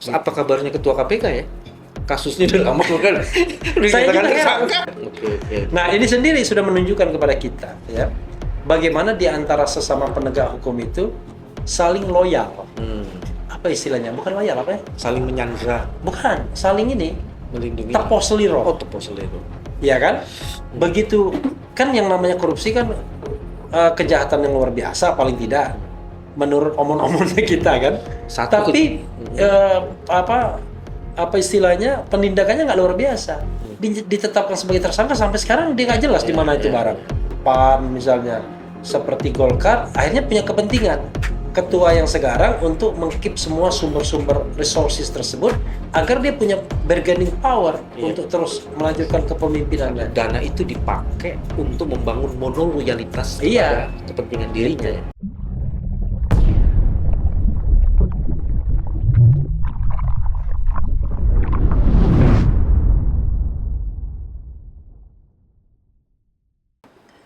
Apa kabarnya ketua KPK ya? Kasusnya udah lama kan? Saya juga tersangka. Oke. Nah, ini sendiri sudah menunjukkan kepada kita, ya, bagaimana di antara sesama penegak hukum itu saling loyal. Apa istilahnya? Bukan loyal, apa ya? Saling menyandra, Bukan, saling ini melindungi. tepos seliro. Oh, tepos seliro. Ya kan? Begitu kan yang namanya korupsi kan kejahatan yang luar biasa paling tidak menurut omon-omonnya kita kan. Tapi apa istilahnya penindakannya nggak luar biasa. Ditetapkan sebagai tersangka sampai sekarang dia nggak jelas di mana itu barang. PAN misalnya seperti Golkar akhirnya punya kepentingan ketua yang sekarang untuk mengkeep semua sumber-sumber resources tersebut agar dia punya bargaining power untuk terus melanjutkan kepemimpinannya. Dana itu dipakai untuk membangun monoloyalitas Iya. pada kepentingan dirinya ya.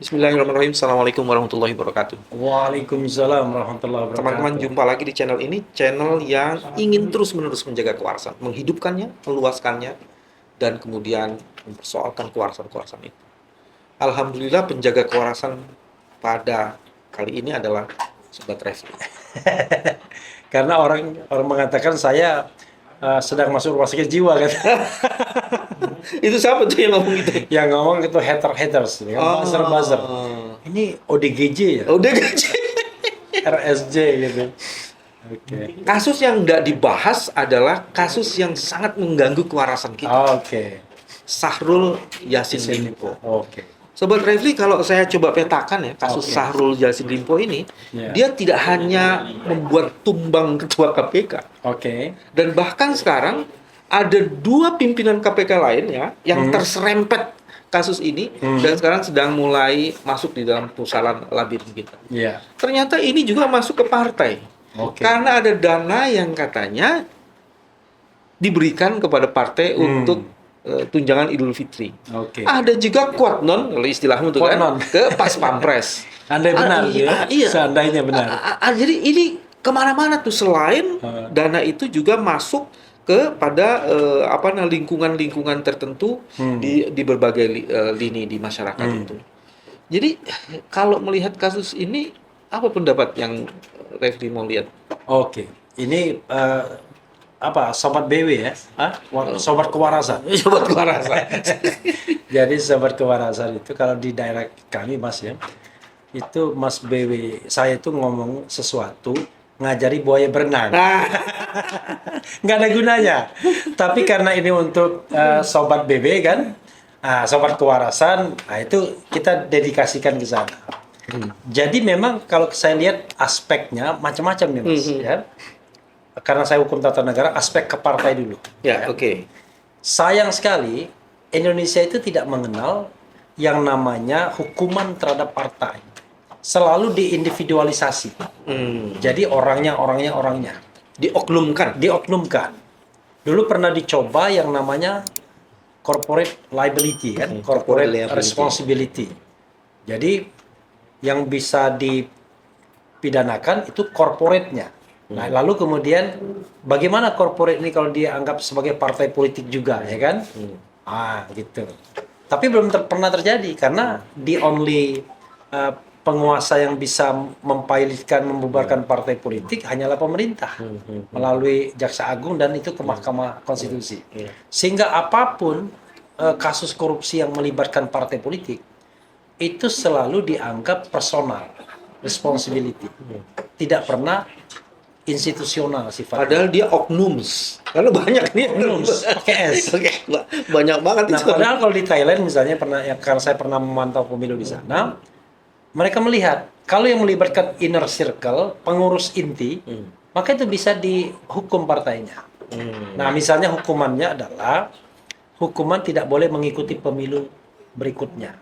Bismillahirrahmanirrahim. Assalamualaikum warahmatullahi wabarakatuh. Waalaikumsalam warahmatullahi wabarakatuh. Teman-teman, jumpa lagi di channel ini, channel yang ingin terus-menerus menjaga kewarasan, menghidupkannya, meluaskannya, dan kemudian mempersoalkan kewarasan-kewarasan itu. Alhamdulillah, penjaga kewarasan pada kali ini adalah Sobat Refli. Karena orang mengatakan saya sedang masuk rumah sakit jiwa kan. Itu siapa tuh yang ngomong gitu? Yang ngomong itu haters, ya, buzzer. Ini ODGJ ya, ODGJ. RSJ gitu. Oke. Kasus yang nggak dibahas adalah kasus yang sangat mengganggu kewarasan kita. Oke. Sahrul Yassin Limpo. Oke. Sobat Refli, kalau saya coba petakan ya kasus Sahrul Yassin Limpo ini, dia tidak hanya membuat tumbang ketua KPK. Oke. Dan bahkan sekarang ada 2 pimpinan KPK lain ya yang terserempet kasus ini dan sekarang sedang mulai masuk di dalam pusaran labirin kita. Iya. Ternyata ini juga masuk ke partai. Oke. Karena ada dana yang katanya diberikan kepada partai untuk tunjangan Idul Fitri. Oke. Ada juga kuatnon, kalau istilahmu tuh kan, ke Pas Pampres. Andai benar ya. Iya. Seandainya benar. Jadi ini kemana-mana tuh, selain dana itu juga masuk kepada lingkungan-lingkungan tertentu di berbagai lini di masyarakat itu. Jadi kalau melihat kasus ini, apa pendapat yang Refli mau lihat? Oke. Ini Sobat BW ya? Sobat kewarasan. Sobat kewarasan. Jadi sobat kewarasan itu kalau di daerah kami Mas ya, itu Mas BW saya itu ngomong sesuatu ngajari buaya berenang. Nggak ada gunanya. Tapi karena ini untuk sobat BW kan, sobat kewarasan, itu kita dedikasikan ke sana. Jadi memang kalau saya lihat aspeknya macam-macam nih Mas ya. Karena saya hukum tata negara, aspek ke partai dulu. Ya, oke. Sayang sekali Indonesia itu tidak mengenal yang namanya hukuman terhadap partai. Selalu diindividualisasi. Jadi orangnya. Dioknumkan. Dulu pernah dicoba yang namanya corporate liability kan, corporate responsibility. Jadi yang bisa dipidanakan itu corporate-nya. Nah, lalu kemudian bagaimana corporate ini kalau dianggap sebagai partai politik juga, ya kan? Gitu. Tapi belum pernah terjadi karena the only penguasa yang bisa mempilotkan, membubarkan partai politik hanyalah pemerintah melalui Jaksa Agung dan itu ke Mahkamah Konstitusi. Sehingga apapun kasus korupsi yang melibatkan partai politik itu selalu dianggap personal responsibility, tidak pernah institusional sifatnya. Padahal dia oknums. Karena banyak nih oknums pakai S. Banyak banget. Nah, padahal kalau di Thailand misalnya karena saya pernah memantau pemilu di sana, mereka melihat kalau yang melibatkan inner circle, pengurus inti, maka itu bisa dihukum partainya. Nah, misalnya hukumannya adalah hukuman tidak boleh mengikuti pemilu berikutnya.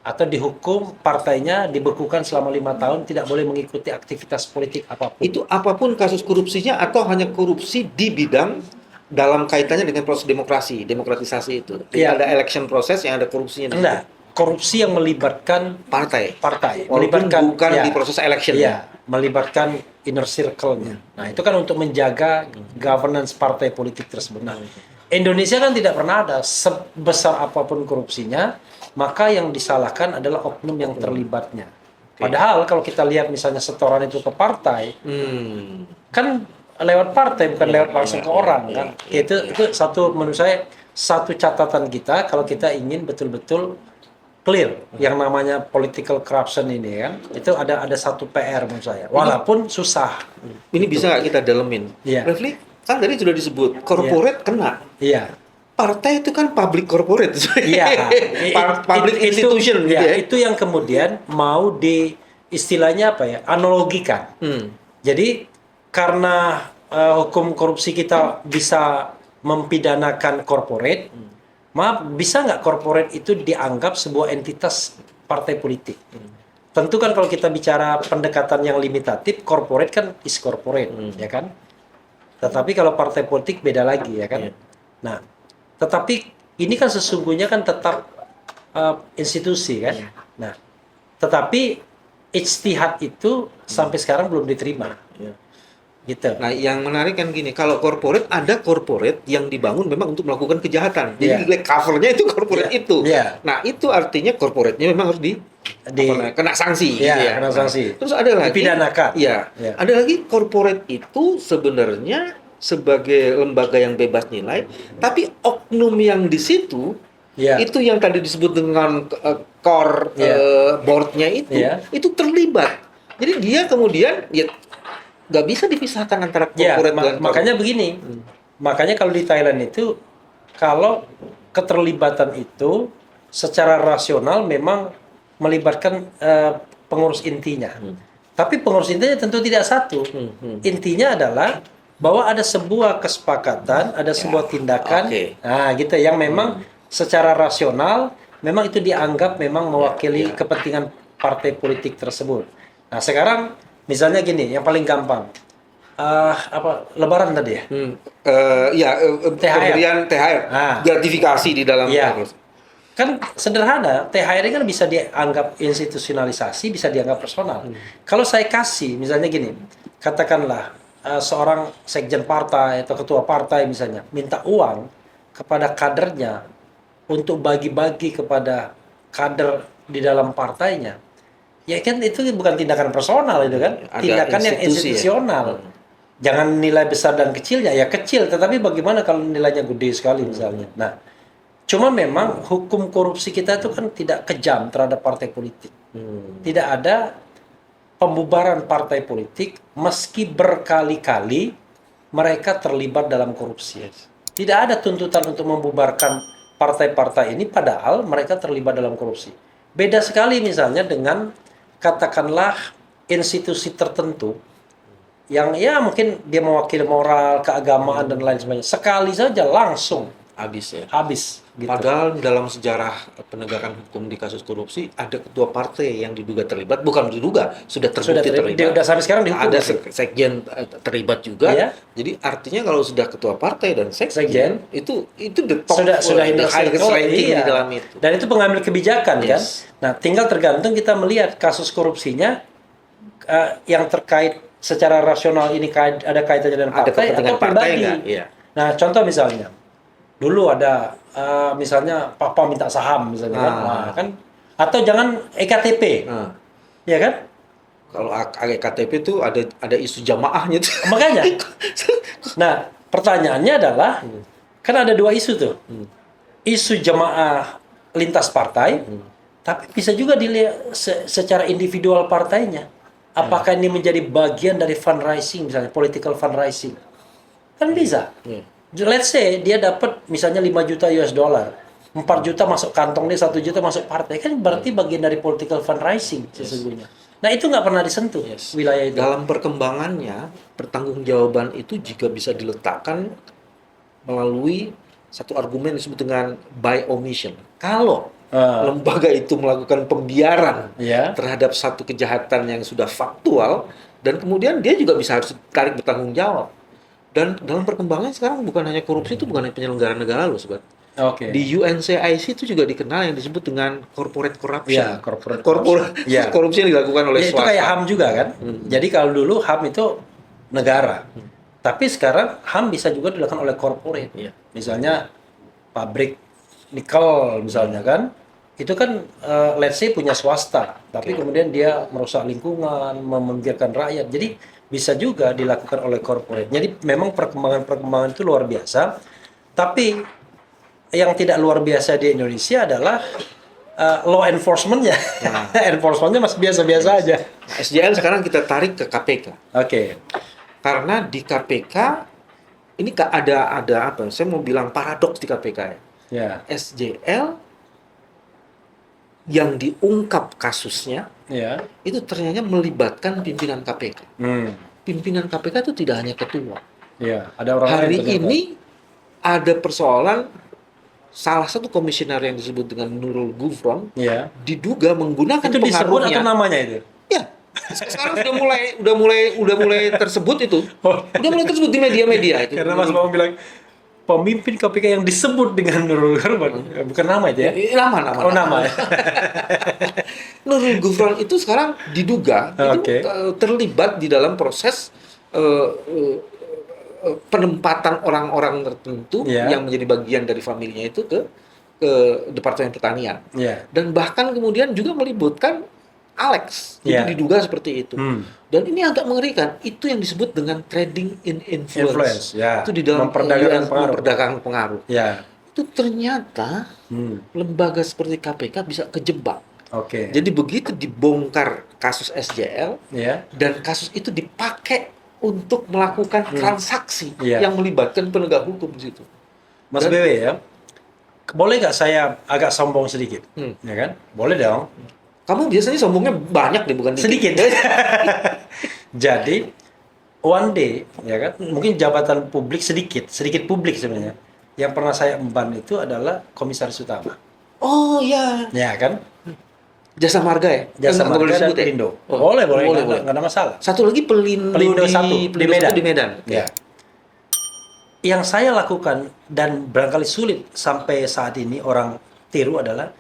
Atau dihukum partainya dibekukan selama 5 tahun, tidak boleh mengikuti aktivitas politik apapun. Itu apapun kasus korupsinya atau hanya korupsi di bidang dalam kaitannya dengan proses demokratisasi itu. Tidak ada election proses yang ada korupsinya. Enggak, korupsi yang melibatkan partai. melibatkan bukan di proses election. Iya, melibatkan inner circle-nya. Nah, itu kan untuk menjaga governance partai politik tersebut. Nah, Indonesia kan tidak pernah ada sebesar apapun korupsinya, maka yang disalahkan adalah oknum yang terlibatnya. Padahal kalau kita lihat misalnya setoran itu ke partai, kan lewat partai bukan lewat langsung ke orang kan. Itu satu menurut saya satu catatan kita kalau kita ingin betul-betul clear yang namanya political corruption ini kan. Itu ada satu PR menurut saya. Walaupun susah. Ini bisa nggak kita dalemin? Iya. Refli, kan tadi sudah disebut corporate kena. Iya. Partai itu kan public corporate. Iya. Public institution gitu ya. Itu yang kemudian mau istilahnya apa ya? Analogikan. Jadi karena hukum korupsi kita bisa mempidanakan corporate, maaf, bisa nggak corporate itu dianggap sebuah entitas partai politik? Tentu kan kalau kita bicara pendekatan yang limitatif, corporate kan is corporate, ya kan? Tetapi kalau partai politik beda lagi, ya kan? Nah, tetapi ini kan sesungguhnya kan tetap institusi kan? Nah, tetapi ijtihad itu sampai sekarang belum diterima. Gitu. Nah, yang menarik kan gini, kalau corporate ada corporate yang dibangun memang untuk melakukan kejahatan. Jadi covernya itu corporate itu. Nah, itu artinya corporate-nya memang harus kena sanksi. Gitu ya. Kena sanksi. Terus ada lagi dipidanakan. Ada lagi corporate itu sebenarnya sebagai lembaga yang bebas nilai, tapi oknum yang di situ itu yang tadi disebut dengan core board-nya itu terlibat. Jadi dia kemudian nggak bisa dipisahkan antara corporate dan makanya begini. Makanya kalau di Thailand itu kalau keterlibatan itu secara rasional memang melibatkan pengurus intinya. Tapi pengurus intinya tentu tidak satu. Intinya adalah bahwa ada sebuah kesepakatan, ada sebuah tindakan, nah gitu yang memang secara rasional memang itu dianggap memang mewakili kepentingan partai politik tersebut. Nah, sekarang misalnya gini, yang paling gampang, Lebaran tadi ya? Pemberian THR, gratifikasi di dalam. Kan sederhana, THR ini kan bisa dianggap institusionalisasi, bisa dianggap personal. Kalau saya kasih, misalnya gini, katakanlah seorang sekjen partai atau ketua partai misalnya, minta uang kepada kadernya untuk bagi-bagi kepada kader di dalam partainya. Ya kan itu bukan tindakan personal itu kan, tindakan yang institusional. Jangan nilai besar dan kecilnya, ya kecil, tetapi bagaimana kalau nilainya gede sekali misalnya. Nah, cuma memang hukum korupsi kita itu kan tidak kejam terhadap partai politik. Tidak ada pembubaran partai politik meski berkali-kali mereka terlibat dalam korupsi. Tidak ada tuntutan untuk membubarkan partai-partai ini padahal mereka terlibat dalam korupsi. Beda sekali misalnya dengan katakanlah institusi tertentu yang ya mungkin dia mewakili moral, keagamaan dan lain sebagainya. Sekali saja langsung habis. Gitu. Padahal dalam sejarah penegakan hukum di kasus korupsi ada ketua partai yang diduga terlibat, bukan diduga, sudah terbukti terlibat. Sudah sampai sekarang dihukum. Ada sekjen terlibat juga. Jadi artinya kalau sudah ketua partai dan sekjen itu the top, sudah the highest ranking di dalam itu. Dan itu pengambil kebijakan kan. Nah, tinggal tergantung kita melihat kasus korupsinya yang terkait secara rasional ini ada kaitannya dengan partai atau pribadi. Nah, contoh misalnya dulu ada misalnya papa minta saham misalnya kan, atau jangan EKTP, ya kan? Kalau EKTP itu ada isu jamaahnya tuh. Makanya, nah pertanyaannya adalah kan ada dua isu tuh, isu jamaah lintas partai, tapi bisa juga dilihat secara individual partainya. Apakah ini menjadi bagian dari fundraising misalnya political fundraising? Kan bisa. Let's say dia dapat misalnya 5 juta US dollar, 4 juta masuk kantong dia, 1 juta masuk partai, kan berarti bagian dari political fundraising sesungguhnya. Nah itu nggak pernah disentuh wilayah itu. Dalam perkembangannya, pertanggungjawaban itu juga bisa diletakkan melalui satu argumen disebut dengan by omission. Kalau lembaga itu melakukan pembiaran terhadap satu kejahatan yang sudah faktual, dan kemudian dia juga bisa harus tarik bertanggung jawab. Dan dalam perkembangan sekarang bukan hanya korupsi, itu bukan hanya penyelenggara negara loh sobat. Oke. Di UNCIC itu juga dikenal yang disebut dengan corporate corruption. Ya, corporate ya. Korupsi yang dilakukan oleh Ya, itu swasta. kayak HAM juga kan. Jadi kalau dulu HAM itu negara. Tapi sekarang HAM bisa juga dilakukan oleh corporate. Iya. Misalnya pabrik nikel misalnya kan. Itu kan let's say punya swasta, tapi kemudian dia merusak lingkungan, membiarkan rakyat. Jadi bisa juga dilakukan oleh corporate. Jadi memang perkembangan itu luar biasa. Tapi yang tidak luar biasa di Indonesia adalah law enforcement-nya. Enforcement-nya masih biasa-biasa aja. SJL sekarang kita tarik ke KPK. Oke. Karena di KPK ini ada apa? Saya mau bilang paradoks di KPK ya. Ya. SJL yang diungkap kasusnya Ya. itu ternyata melibatkan pimpinan KPK. Pimpinan KPK itu tidak hanya ketua. Ya, ada orang Hari lain ternyata. ini ada persoalan salah satu komisioner yang disebut dengan Nurul Gufron Ya. diduga menggunakan Itu disebut pengaruhnya. atau namanya itu? Ya, sekarang udah mulai tersebut itu. Udah mulai tersebut di media-media itu. Karena Mas Bambang bilang pemimpin KPK yang disebut dengan Nurul Gufron, bukan nama itu ya? Nama. Oh, nama ya. Nurul Gufron itu sekarang diduga Oke. itu terlibat di dalam proses penempatan orang-orang tertentu Ya. yang menjadi bagian dari familinya itu ke Departemen Pertanian. Ya. Dan bahkan kemudian juga melibatkan Alex. Itu Ya. diduga seperti itu. Hmm. Dan ini agak mengerikan. Itu yang disebut dengan trading in influence. Ya. Itu di dalam memperdagangkan pengaruh. Ya. Itu ternyata lembaga seperti KPK bisa kejebak. Oke. Jadi begitu dibongkar kasus SJL Ya. dan kasus itu dipakai untuk melakukan transaksi Iya. yang melibatkan penegak hukum di situ. Mas Dan- BW ya. Boleh nggak saya agak sombong sedikit? Ya kan? Boleh dong. Kamu biasanya sombongnya banyak deh, bukan Sedikit. Jadi one day ya kan, mungkin jabatan publik sedikit publik sebenarnya. Yang pernah saya emban itu adalah komisaris utama. Oh ya, Ya kan? Jasa Marga ya? Jasa Nggak boleh Marga dan disebut ya? Pelindo. Oh, Boleh, boleh. nggak ada masalah. Satu lagi Pelindo Pelindo satu, di Medan. di Medan. Ya. Yang saya lakukan dan barangkali sulit sampai saat ini orang tiru adalah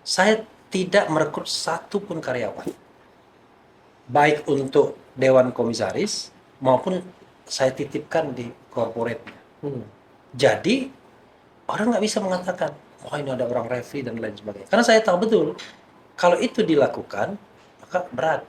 saya tidak merekrut satu pun karyawan. Baik untuk Dewan Komisaris maupun saya titipkan di corporate. Jadi orang nggak bisa mengatakan, wah ini ada orang referee dan lain sebagainya. Karena saya tahu betul, kalau itu dilakukan, maka berat.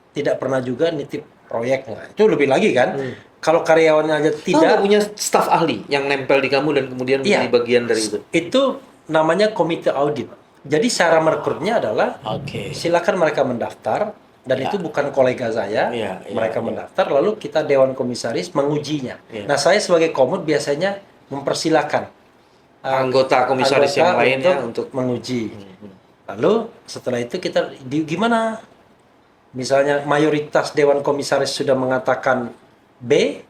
Tidak pernah juga nitip proyek. Nah, itu lebih lagi kan. Kalau karyawannya aja Kamu tidak, nggak punya staf ahli yang nempel di kamu dan kemudian Iya. menjadi bagian dari itu? itu namanya komite audit. Jadi cara merekrutnya adalah Oke. silakan mereka mendaftar dan Ya. itu bukan kolega saya. Iya, iya, Mereka iya. mendaftar lalu kita Dewan Komisaris mengujinya. Iya. Nah, saya sebagai komut biasanya mempersilahkan Anggota komisaris yang anggota lainnya untuk menguji. Lalu setelah itu kita gimana? Misalnya mayoritas Dewan Komisaris sudah mengatakan B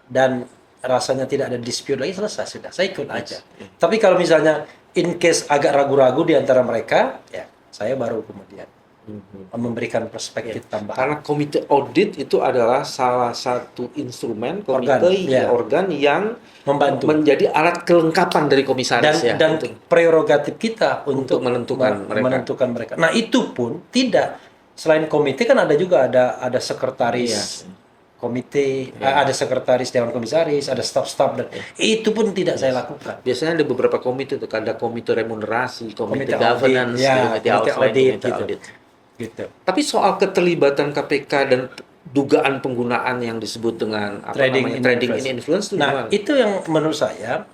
dan rasanya tidak ada dispute lagi, selesai sudah. Saya ikut aja. Tapi kalau misalnya in case agak ragu-ragu di antara mereka, ya saya baru kemudian memberikan perspektif tambahan. Karena komite audit itu adalah salah satu instrumen Organ, komite ya. organ yang Membantu. menjadi alat kelengkapan dari komisaris ya. Dan untuk- prerogatif kita untuk menentukan mereka. menentukan mereka. Nah, itu pun tidak, selain komite kan ada juga ada sekretaris komite, ada sekretaris Dewan Komisaris, ada staf-staf dan itu pun tidak saya lakukan. Biasanya ada beberapa komite tuh, ada komite remunerasi, komite Komite governance, audit, ya, komite komite outline, audit, komite gitu. audit. Gitu. Tapi soal keterlibatan KPK dan dugaan penggunaan yang disebut dengan apa Trading namanya, in trading influence. in influence itu Nah, gimana? itu yang menurut saya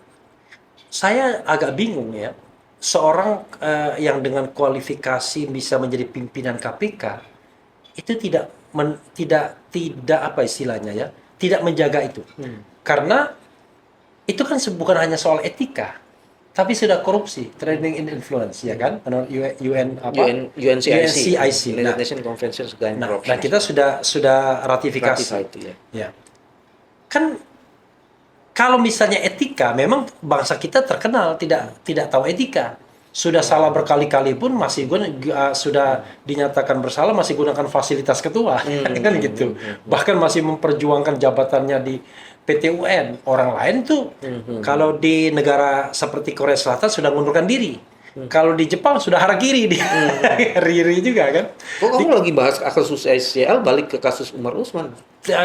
agak bingung ya. Seorang yang dengan kualifikasi bisa menjadi pimpinan KPK itu tidak apa istilahnya ya, tidak menjaga itu. Karena itu kan bukan hanya soal etika, tapi sudah korupsi, trading in influence ya kan? Menurut UNCIC. United Nah, Nations Convention Against Nah, Corruption. dan kita sudah ratifikasi. Ratify itu ya. Kan kalau misalnya etika, memang bangsa kita terkenal tidak tahu etika. Sudah salah berkali-kali pun masih sudah dinyatakan bersalah masih gunakan fasilitas ketua, kan gitu. Bahkan masih memperjuangkan jabatannya di PT UN. Orang lain tuh kalau di negara seperti Korea Selatan sudah mengundurkan diri. Kalau di Jepang sudah harakiri dia. Riri juga kan. Kok kamu lagi bahas kasus SCL balik ke kasus Umar Usman?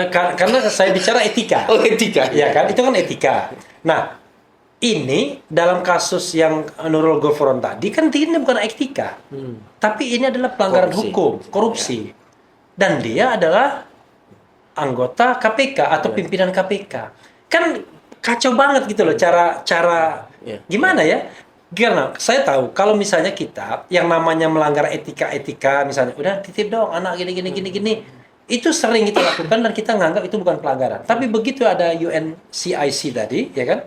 Karena saya bicara etika. Oh, etika. Ya kan, itu kan etika. Nah, ini dalam kasus yang Nurul Gufron tadi kan ini bukan etika. Tapi ini adalah pelanggaran hukum, korupsi. Dan dia adalah anggota KPK atau pimpinan KPK. Kan kacau banget gitu loh cara gimana ya? Karena saya tahu kalau misalnya kita yang namanya melanggar etika misalnya udah titip dong anak gini itu sering kita lakukan dan kita nganggap itu bukan pelanggaran. Tapi begitu ada UNCIC tadi ya kan?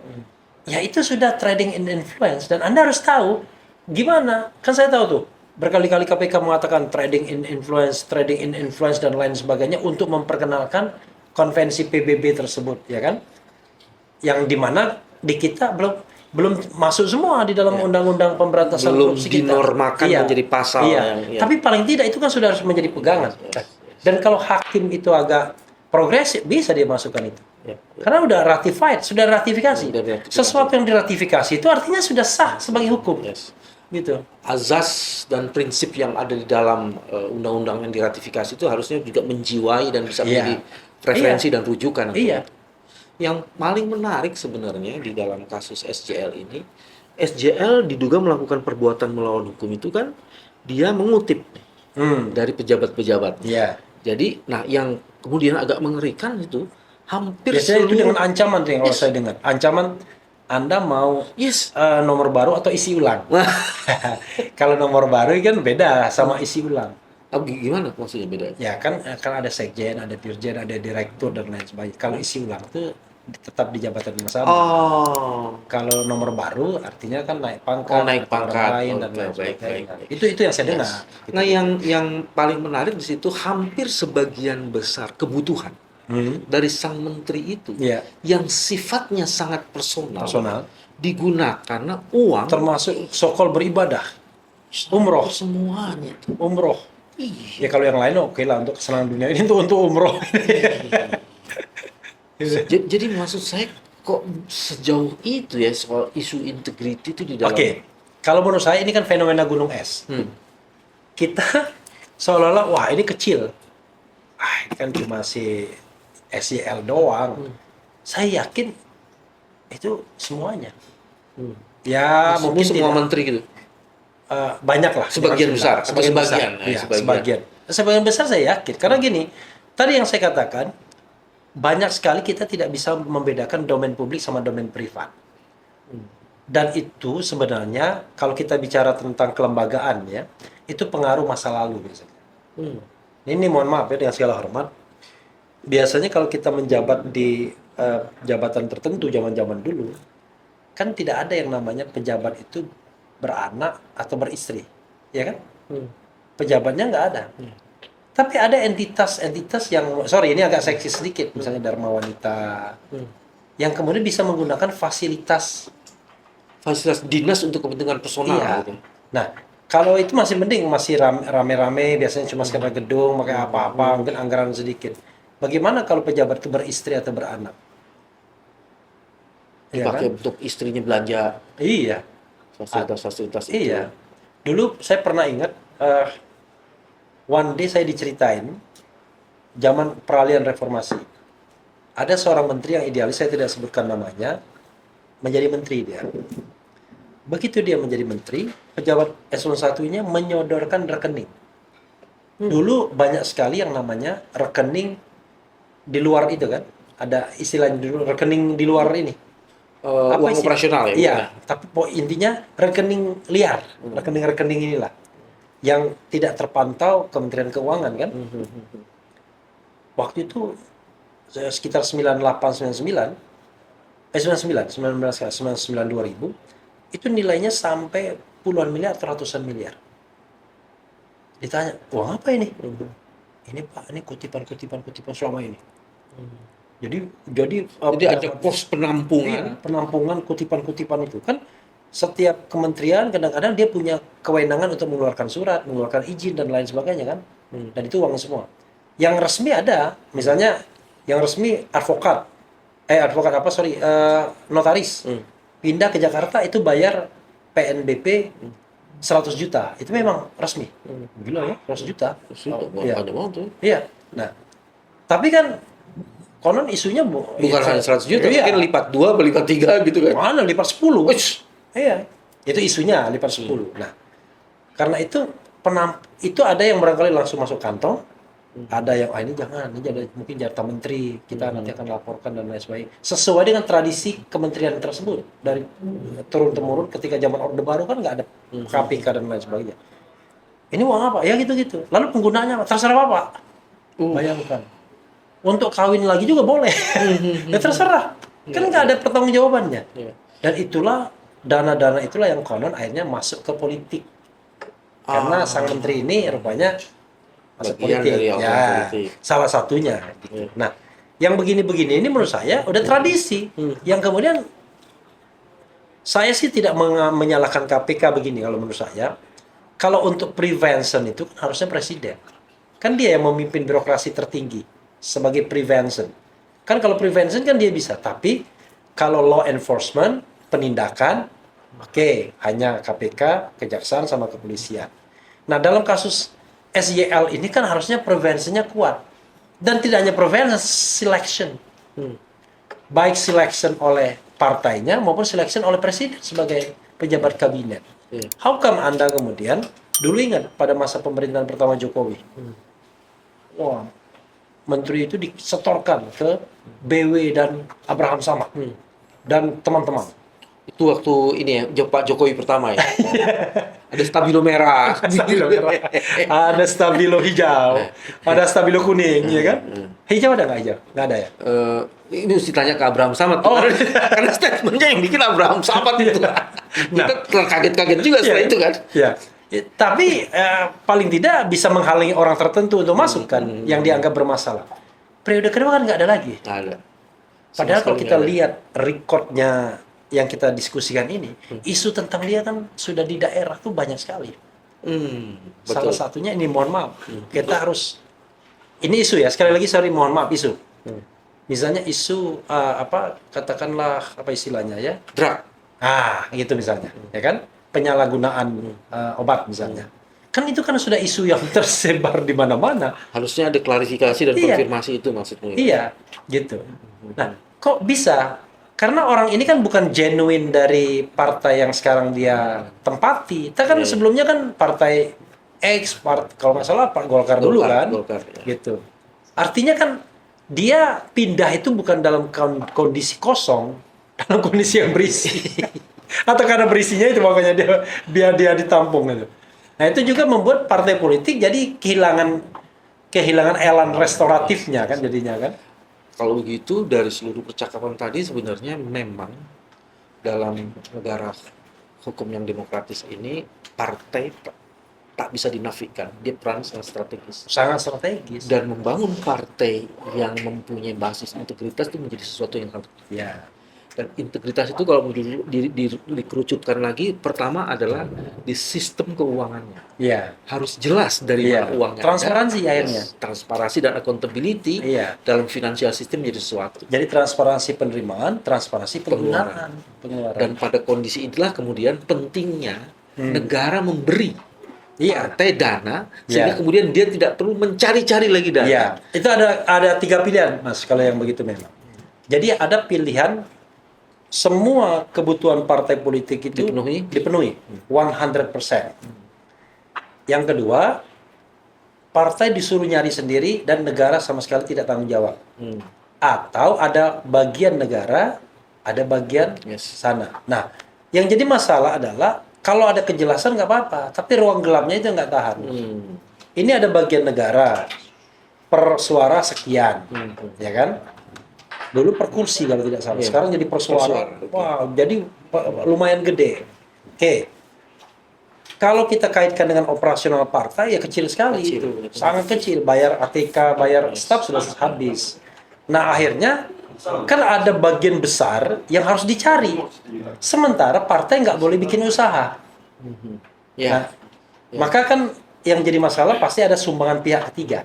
Ya itu sudah trading in influence dan Anda harus tahu gimana. Kan saya tahu tuh berkali-kali KPK mengatakan trading in influence dan lain sebagainya untuk memperkenalkan konvensi PBB tersebut ya kan? Yang dimana di kita belum masuk semua di dalam undang-undang pemberantasan korupsi kita. Belum dinormakan menjadi pasal yang Tapi paling tidak itu kan sudah harus menjadi pegangan. Dan kalau hakim itu agak progresif bisa dia masukkan itu. Karena udah sudah ratifikasi. Sesuatu yang diratifikasi itu artinya sudah sah sebagai hukum. Gitu. Azas dan prinsip yang ada di dalam undang-undang yang diratifikasi itu harusnya juga menjiwai dan bisa menjadi referensi dan rujukan. Iya. Yang paling menarik sebenarnya di dalam kasus SJL ini, SJL diduga melakukan perbuatan melawan hukum itu kan dia mengutip dari pejabat-pejabat. Iya. Jadi, nah yang kemudian agak mengerikan itu hampir biasanya itu dengan ancaman yang kalau saya dengar. Ancaman Anda mau nomor baru atau isi ulang. Kalau nomor baru kan beda sama isi ulang. Gimana maksudnya beda? Ya kan ada sekjen, ada dirjen, ada direktur dan lain sebagainya. Kalau isi ulang itu tetap di jabatan yang sama. Kalau nomor baru artinya kan naik pangkat, naik pangkat lain dan lain sebagainya. Itu yang saya dengar. Nah, yang paling menarik di situ hampir sebagian besar kebutuhan dari sang menteri itu yang sifatnya sangat personal digunakan karena uang termasuk sokol beribadah, umroh semuanya. Umroh. Ya kalau yang lain oke lah untuk kesenangan dunia ini untuk umroh. Jadi maksud saya kok sejauh itu ya soal isu integriti itu di dalam. Kalau menurut saya ini kan fenomena gunung es. Kita seolah-olah wah ini kecil. Ini kan cuma si SEL doang. Saya yakin itu semuanya. Ya mungkin semua menteri gitu. Banyak lah. Sebagian besar. Sebagian besar saya yakin. Karena gini, tadi yang saya katakan, banyak sekali kita tidak bisa membedakan domain publik sama domain privat. Dan itu sebenarnya kalau kita bicara tentang kelembagaan ya, itu pengaruh masa lalu biasanya. Ini mohon maaf ya dengan segala hormat. Biasanya kalau kita menjabat di jabatan tertentu zaman-zaman dulu, kan tidak ada yang namanya pejabat itu beranak atau beristri, ya kan? Pejabatnya nggak ada. Tapi ada entitas yang, ini agak seksi sedikit, misalnya Dharma Wanita, yang kemudian bisa menggunakan fasilitas dinas untuk kepentingan personal. Gitu. Nah, kalau itu masih mending, masih rame-rame, biasanya cuma sekedar gedung, pakai apa-apa, mungkin anggaran sedikit. Bagaimana kalau pejabat itu beristri atau beranak? Dipakai untuk istrinya belanja. Iya. Fasilitas itu. Iya. Dulu saya pernah ingat, one day saya diceritain, zaman peralihan reformasi. Ada seorang menteri yang idealis, saya tidak sebutkan namanya, menjadi menteri dia. Begitu dia menjadi menteri, pejabat eselon 1-nya menyodorkan rekening. Dulu banyak sekali yang namanya rekening di luar itu kan. Ada istilahnya dulu, rekening di luar ini. Uang operasional ya? Iya, tapi intinya rekening liar, rekening-rekening inilah yang tidak terpantau Kementerian Keuangan kan. Waktu itu sekitar 99 itu nilainya sampai puluhan miliar atau ratusan miliar. Ditanya, uang apa ini? Ini Pak, ini kutipan selama ini. Jadi ada pos penampungan. Penampungan kutipan-kutipan itu kan setiap kementerian kadang-kadang dia punya kewenangan untuk mengeluarkan surat, mengeluarkan izin dan lain sebagainya kan. Dan itu uang semua. Yang resmi ada, misalnya yang resmi advokat notaris pindah ke Jakarta itu bayar PNBP 100 juta. Itu memang resmi. Gila ya, 100 juta. Iya. Iya. Nah, tapi kan konon isunya bukan hanya 100 juta, iya. mungkin lipat 2, lipat 3 gitu kan. Mana lipat 10. Iya. Itu isunya lipat 10. Nah, karena itu itu ada yang barangkali langsung masuk kantong, ada yang ini jangan, ini ada mungkin jatah menteri, kita nanti akan laporkan dan lain sebagainya. Sesuai dengan tradisi kementerian tersebut dari turun temurun ketika zaman Orde Baru kan nggak ada KPK dan lain sebagainya. Ini uang apa? Ya gitu-gitu. Lalu penggunaannya apa? Terserah Bapak. Bayangkan. Untuk kawin lagi juga boleh. Ya terserah. Kan nggak ada pertanggungjawabannya. Dan itulah dana-dana itulah yang konon akhirnya masuk ke politik. Karena sang menteri ini rupanya masuk politik. Politik. Salah satunya. Gitu. Nah, yang begini-begini ini menurut saya udah tradisi. Yang kemudian saya sih tidak menyalahkan KPK begini kalau menurut saya. Kalau untuk prevention itu kan harusnya presiden. Kan dia yang memimpin birokrasi tertinggi sebagai prevention. Kan kalau prevention kan dia bisa, tapi kalau law enforcement, penindakan, oke, hanya KPK, kejaksaan sama kepolisian. Nah, dalam kasus SYL ini kan harusnya preventionnya kuat. Dan tidak hanya prevention, selection. Baik selection oleh partainya maupun selection oleh presiden sebagai pejabat kabinet. How come Anda kemudian, dulu ingat pada masa pemerintahan pertama Jokowi, wah, menteri itu disetorkan ke BW dan Abraham Samad dan teman-teman. Itu waktu ini ya, Pak Jokowi pertama ya. Ada stabilo merah, ada stabilo hijau, ada stabilo kuning, ya kan? Hijau ada nggak hijau? Nggak ada ya? Ini mesti tanya ke Abraham Samad. Karena statementnya yang bikin Abraham Samad itu. Kita kaget-kaget juga setelah itu kan. Ya. Tapi paling tidak bisa menghalangi orang tertentu untuk masuk kan, yang dianggap bermasalah. Periode kedua kan nggak ada lagi. Nggak ada. Padahal kalau kita lihat rekodnya yang kita diskusikan ini, isu tentang dia kan sudah di daerah tuh banyak sekali. Salah satunya ini, mohon maaf, kita harus, ini isu ya, sekali lagi sorry, mohon maaf, isu. Misalnya isu katakanlah apa istilahnya ya, drug. Gitu misalnya, ya kan, penyalahgunaan obat misalnya. Kan itu kan sudah isu yang tersebar di mana-mana. Harusnya ada klarifikasi dan konfirmasi itu maksudnya. Iya, gitu. Nah, kok bisa? Karena orang ini kan bukan genuine dari partai yang sekarang dia tempati. Kita kan sebelumnya kan partai X, kalau nggak salah Pak Golkar dulu kan, gitu. Artinya kan dia pindah itu bukan dalam kondisi kosong, dalam kondisi yang berisi. Atau karena berisinya itu makanya dia ditampung gitu. Nah itu juga membuat partai politik jadi kehilangan elan restoratifnya kan jadinya kan. Kalau begitu dari seluruh percakapan tadi sebenarnya memang dalam negara hukum yang demokratis ini partai tak bisa dinafikan. Dia peran sangat strategis. Sangat strategis. Dan membangun partai yang mempunyai basis integritas itu menjadi sesuatu yang sangat ya. Dan integritas itu kalau dikerucutkan lagi, pertama adalah di sistem keuangannya. Iya. Harus jelas dari mana uangnya. Transparansi akhirnya. Transparansi dan accountability dalam financial system menjadi sesuatu. Jadi transparansi penerimaan, transparansi pengeluaran. Dan pada kondisi inilah kemudian pentingnya negara memberi partai dana sehingga kemudian dia tidak perlu mencari-cari lagi dana. Iya. Itu ada 3 pilihan, Mas, kalau yang begitu memang. Jadi ada pilihan semua kebutuhan partai politik itu dipenuhi 100%. Yang kedua, partai disuruh nyari sendiri dan negara sama sekali tidak tanggung jawab. Atau ada bagian negara, ada bagian sana. Nah, yang jadi masalah adalah kalau ada kejelasan nggak apa-apa, tapi ruang gelapnya itu nggak tahan. Ini ada bagian negara per suara sekian, ya kan? Dulu per kursi kalau tidak salah. Sekarang jadi per suara. Wah, jadi lumayan gede. Oke. Kalau kita kaitkan dengan operasional partai ya kecil sekali. Sangat kecil. Bayar ATK, bayar staf sudah habis. Nah, akhirnya kan ada bagian besar yang harus dicari. Sementara partai nggak boleh bikin usaha. Maka kan yang jadi masalah pasti ada sumbangan pihak ketiga.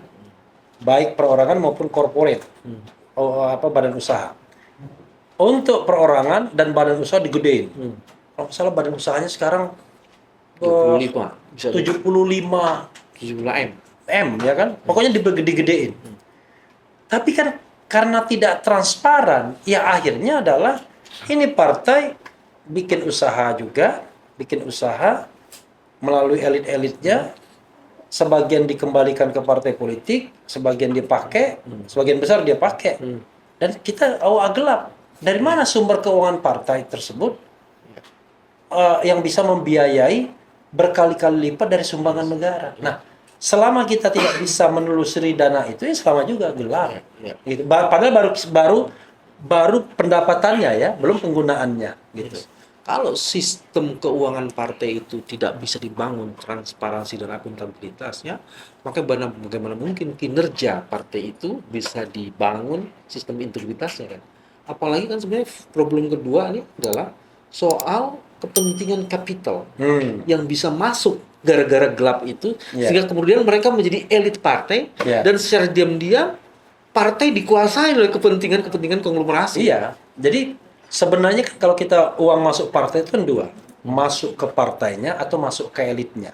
Baik perorangan maupun korporat. Badan usaha. untuk perorangan dan badan usaha digedein. Kalau nggak salah badan usahanya sekarang 25 bisa 75 75 M. M ya kan? Pokoknya digede-gedein. Tapi kan karena tidak transparan, ya akhirnya adalah ini partai bikin usaha melalui elit-elitnya, sebagian dikembalikan ke partai politik, sebagian dipakai, sebagian besar dia pakai. Dan kita awal gelap. Dari mana sumber keuangan partai tersebut yang bisa membiayai berkali-kali lipat dari sumbangan negara? Nah, selama kita tidak bisa menelusuri dana itu, ya selama juga gelap. Gitu. Padahal baru pendapatannya ya, belum penggunaannya. Gitu. Kalau sistem keuangan partai itu tidak bisa dibangun transparansi dan akuntabilitasnya, maka bagaimana mungkin kinerja partai itu bisa dibangun sistem integritasnya kan? Apalagi kan sebenarnya problem kedua ini adalah soal kepentingan kapital yang bisa masuk gara-gara gelap itu, sehingga kemudian mereka menjadi elit partai dan secara diam-diam partai dikuasai oleh kepentingan konglomerasi. Iya, jadi sebenarnya kalau kita uang masuk partai itu kan dua, masuk ke partainya atau masuk ke elitnya.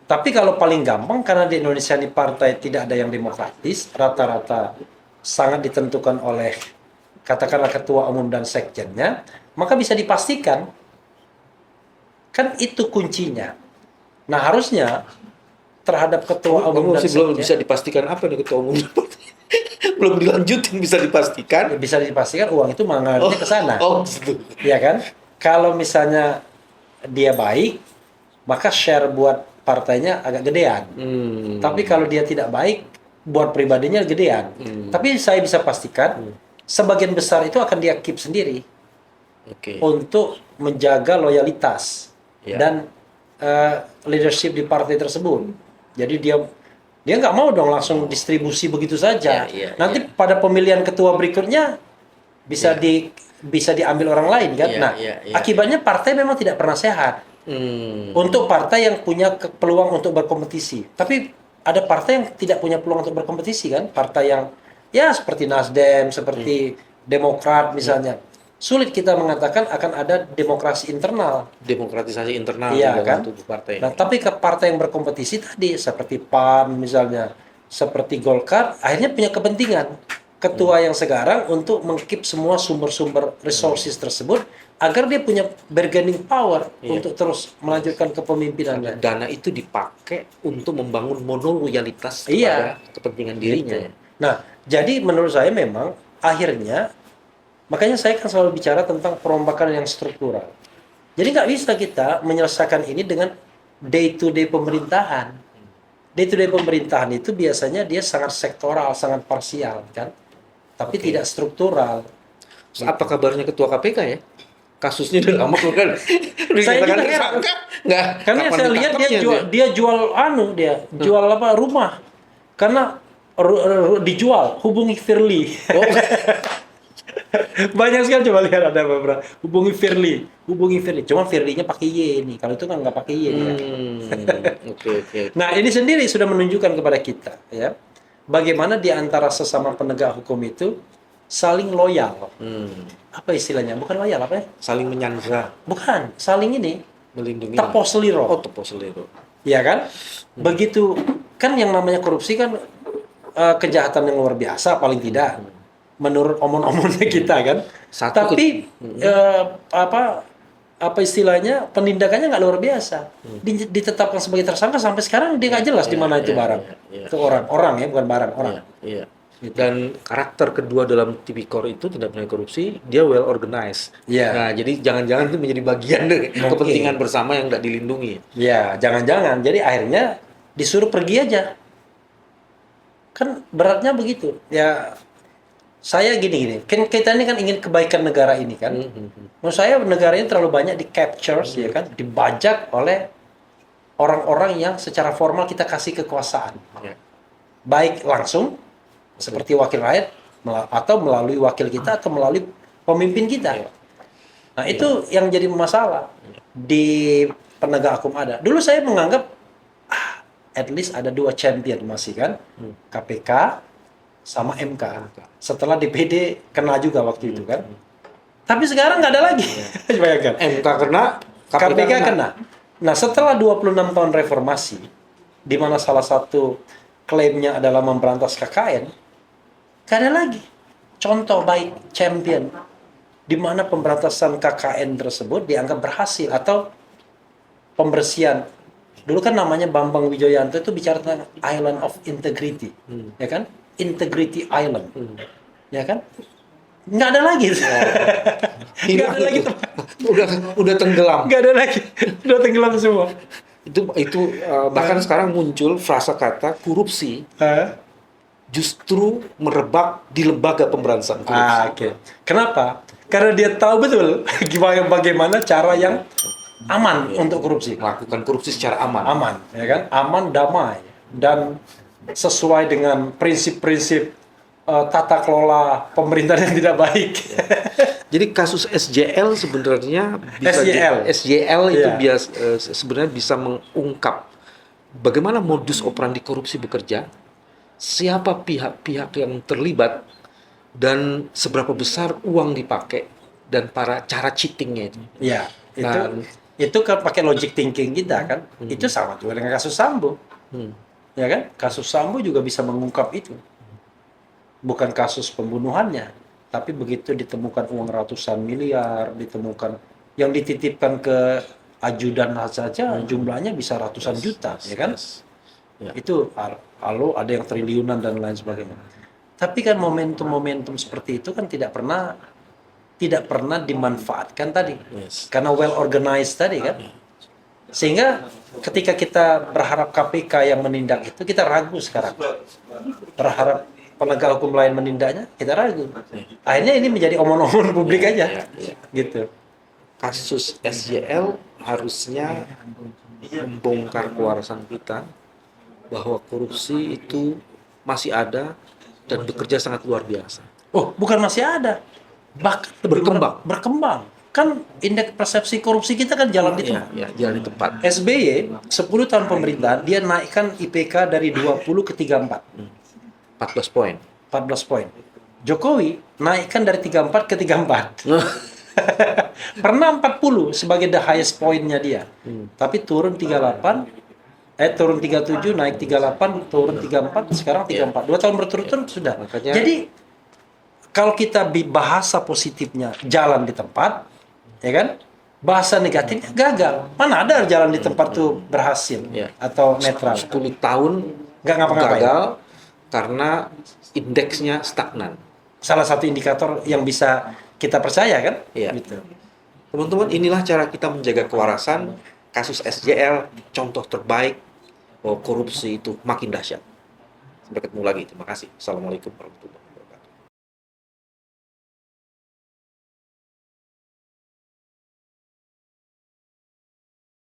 Tapi kalau paling gampang, karena di Indonesia ini partai tidak ada yang demokratis, rata-rata sangat ditentukan oleh katakanlah ketua umum dan sekjennya, maka bisa dipastikan kan itu kuncinya. Nah harusnya terhadap ketua umum dan belum bisa dipastikan apa nih ketua umum belum dilanjutin, bisa dipastikan. Bisa dipastikan uang itu mengalirnya ke sana. Gitu. Ya kan? Kalau misalnya dia baik, maka share buat partainya agak gedean. Tapi kalau dia tidak baik, buat pribadinya gedean. Tapi saya bisa pastikan sebagian besar itu akan dia keep sendiri. Untuk menjaga loyalitas dan leadership di partai tersebut. Jadi dia nggak mau dong langsung distribusi begitu saja. Nanti pada pemilihan ketua berikutnya bisa diambil orang lain kan. Akibatnya partai memang tidak pernah sehat. Untuk partai yang punya peluang untuk berkompetisi. Tapi ada partai yang tidak punya peluang untuk berkompetisi kan. Partai yang ya seperti Nasdem, seperti Demokrat misalnya. Sulit kita mengatakan akan ada demokrasi internal. Demokratisasi internal di dalam tubuh partai. Nah, tapi ke partai yang berkompetisi tadi, seperti PAN misalnya, seperti Golkar, akhirnya punya kepentingan ketua yang sekarang untuk mengkeep semua sumber-sumber resources tersebut agar dia punya bargaining power untuk terus melanjutkan kepemimpinannya. Dana itu dipakai untuk membangun monoloyalitas kepada kepentingan dirinya. Nah, jadi menurut saya memang akhirnya, makanya saya kan selalu bicara tentang perombakan yang struktural. Jadi nggak bisa kita menyelesaikan ini dengan day-to-day pemerintahan. Day-to-day pemerintahan itu biasanya dia sangat sektoral, sangat parsial, kan? Tapi tidak struktural. Apa kabarnya ketua KPK ya? Kasusnya udah lama kan? Saya juga heran. Nggak. Karena saya lihat dia jual apa rumah. Karena dijual, hubungi Firly. Banyak sekali, coba lihat ada beberapa. Hubungi Firly. Cuma Firly-nya pakai Y nih. Kalau itu kan nggak pakai Y ya. Nah, ini sendiri sudah menunjukkan kepada kita ya. Bagaimana di antara sesama penegak hukum itu saling loyal. Apa istilahnya? Bukan loyal apa ya? Saling menyandra. Bukan, saling ini melindungi. Tepos seliro. Tepos seliro. Iya kan? Begitu kan yang namanya korupsi kan kejahatan yang luar biasa paling tidak. Menurut omon-omonnya kita kan. Tapi apa istilahnya, penindakannya nggak luar biasa. Ditetapkan sebagai tersangka sampai sekarang dia nggak jelas di mana itu barang. Itu orang ya, bukan barang, orang. Gitu. Dan karakter kedua dalam tipikor itu tindak pidana korupsi, dia well organized. Nah, jadi jangan-jangan itu menjadi bagian dari kepentingan bersama yang nggak dilindungi. Ya, jangan-jangan. Jadi akhirnya disuruh pergi aja. Kan beratnya begitu. Ya, saya gini. Kita ini kan ingin kebaikan negara ini kan. Menurut saya negara ini terlalu banyak di capture, ya kan, dibajak oleh orang-orang yang secara formal kita kasih kekuasaan. Baik langsung seperti wakil rakyat atau melalui wakil kita atau melalui pemimpin kita. Nah, itu yang jadi masalah di penegak hukum ada. Dulu saya menganggap at least ada 2 champion masih kan. KPK sama MK. Setelah DPD kena juga waktu itu kan. Tapi sekarang nggak ada lagi. Bayangkan. MK kena, KPK kena. Nah, setelah 26 tahun reformasi, di mana salah satu klaimnya adalah memberantas KKN, nggak ada lagi contoh baik champion di mana pemberantasan KKN tersebut dianggap berhasil atau pembersihan. Dulu kan namanya Bambang Wijoyanto itu bicara tentang Island of Integrity, ya kan? Integrity Island, ya kan? Nggak ada lagi. Nggak ada lagi. udah tenggelam. Nggak ada lagi. Udah tenggelam semua. Itu bahkan sekarang muncul frasa kata korupsi justru merebak di lembaga pemberantasan korupsi. Oke. Kenapa? Karena dia tahu betul bagaimana cara yang aman untuk korupsi. Melakukan korupsi secara aman. Aman, ya kan? Aman, damai, dan sesuai dengan prinsip-prinsip tata kelola pemerintahan yang tidak baik. Jadi kasus SJL sebenarnya SJL itu sebenarnya bisa mengungkap bagaimana modus operandi korupsi bekerja, siapa pihak-pihak yang terlibat, dan seberapa besar uang dipakai dan cara cheatingnya itu. Ya, itu kan pakai logic thinking kita kan. Itu sama juga dengan kasus Sambo. Ya kan? Kasus Sambo juga bisa mengungkap itu. Bukan kasus pembunuhannya, tapi begitu ditemukan uang ratusan miliar, ditemukan yang dititipkan ke ajudan saja jumlahnya bisa ratusan juta, ya kan? Ya. Itu lalu ada yang triliunan dan lain sebagainya. Tapi kan momentum-momentum seperti itu kan tidak pernah dimanfaatkan tadi, karena well organized tadi kan. Sehingga ketika kita berharap KPK yang menindak itu, kita ragu sekarang. Berharap penegak hukum lain menindaknya, kita ragu. Akhirnya ini menjadi omon-omon publik aja, gitu. Kasus SJL harusnya membongkar kewarasan kita bahwa korupsi itu masih ada dan bekerja sangat luar biasa. Oh, bukan masih ada, bahkan berkembang. Kan indeks persepsi korupsi kita kan jalan di tempat. Jalan di tempat. SBY 10 tahun pemerintahan dia naikkan IPK dari 20 ke 34. 14 poin. 14 poin. Jokowi naikkan dari 34 ke 34. Pernah 40 sebagai the highest poinnya dia. Tapi turun 38, turun 37, naik 38, turun 34, sekarang 34. 2 tahun berturut-turut sudah. Makanya, jadi kalau kita bahasa positifnya jalan di tempat, ya kan? Bahasa negatifnya gagal. Mana ada jalan di tempat tuh berhasil atau netral? 10 tahun nggak ngapa-ngapain. Gagal karena indeksnya stagnan. Salah satu indikator yang bisa kita percaya kan? Gitu. Teman-teman, inilah cara kita menjaga kewarasan. Kasus SJL contoh terbaik bahwa korupsi itu makin dahsyat. Sampai ketemu lagi. Terima kasih. Assalamualaikum warahmatullahi wabarakatuh.